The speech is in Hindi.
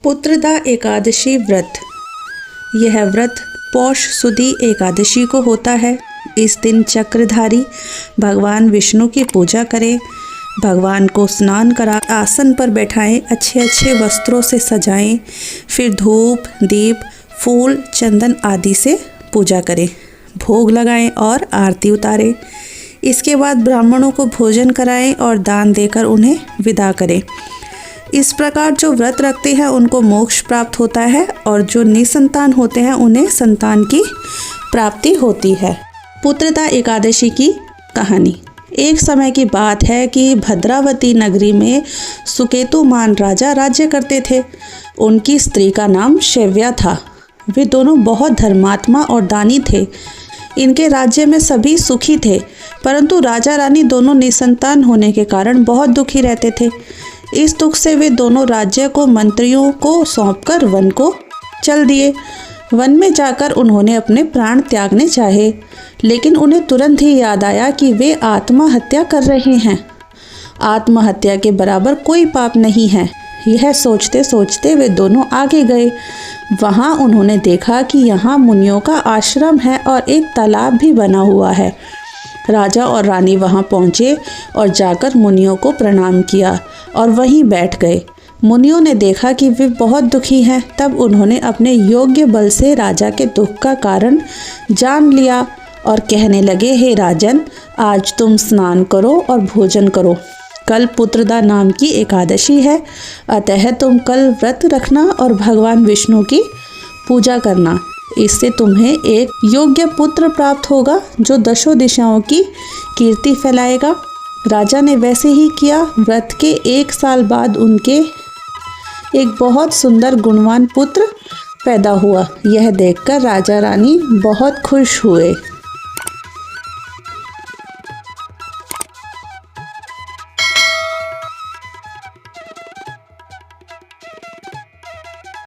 पुत्रदा एकादशी व्रत। यह व्रत पौष सुदी एकादशी को होता है। इस दिन चक्रधारी भगवान विष्णु की पूजा करें, भगवान को स्नान करा आसन पर बैठाएं, अच्छे अच्छे वस्त्रों से सजाएं, फिर धूप दीप फूल चंदन आदि से पूजा करें, भोग लगाएं और आरती उतारें। इसके बाद ब्राह्मणों को भोजन कराएं और दान देकर उन्हें विदा करें। इस प्रकार जो व्रत रखते हैं उनको मोक्ष प्राप्त होता है और जो निसंतान होते हैं उन्हें संतान की प्राप्ति होती है। पुत्रदा एकादशी की कहानी। एक समय की बात है कि भद्रावती नगरी में सुकेतुमान राजा राज्य करते थे। उनकी स्त्री का नाम शैव्या था। वे दोनों बहुत धर्मात्मा और दानी थे। इनके राज्य में सभी सुखी थे, परंतु राजा रानी दोनों निसंतान होने के कारण बहुत दुखी रहते थे। इस दुख से वे दोनों राज्य को मंत्रियों को सौंपकर वन को चल दिए। वन में जाकर उन्होंने अपने प्राण त्यागने चाहे, लेकिन उन्हें तुरंत ही याद आया कि वे आत्महत्या कर रहे हैं। आत्महत्या के बराबर कोई पाप नहीं है। यह सोचते सोचते वे दोनों आगे गए। वहाँ उन्होंने देखा कि यहाँ मुनियों का आश्रम है और एक तालाब भी बना हुआ है। राजा और रानी वहाँ पहुँचे और जाकर मुनियों को प्रणाम किया और वहीं बैठ गए। मुनियों ने देखा कि वे बहुत दुखी हैं। तब उन्होंने अपने योग्य बल से राजा के दुख का कारण जान लिया और कहने लगे, हे राजन, आज तुम स्नान करो और भोजन करो। कल पुत्रदा नाम की एकादशी है, अतः तुम कल व्रत रखना और भगवान विष्णु की पूजा करना। इससे तुम्हें एक योग्य पुत्र प्राप्त होगा जो दशों दिशाओं की कीर्ति फैलाएगा। राजा ने वैसे ही किया। व्रत के 1 साल बाद उनके एक बहुत सुंदर गुणवान पुत्र पैदा हुआ। यह देखकर राजा रानी बहुत खुश हुए।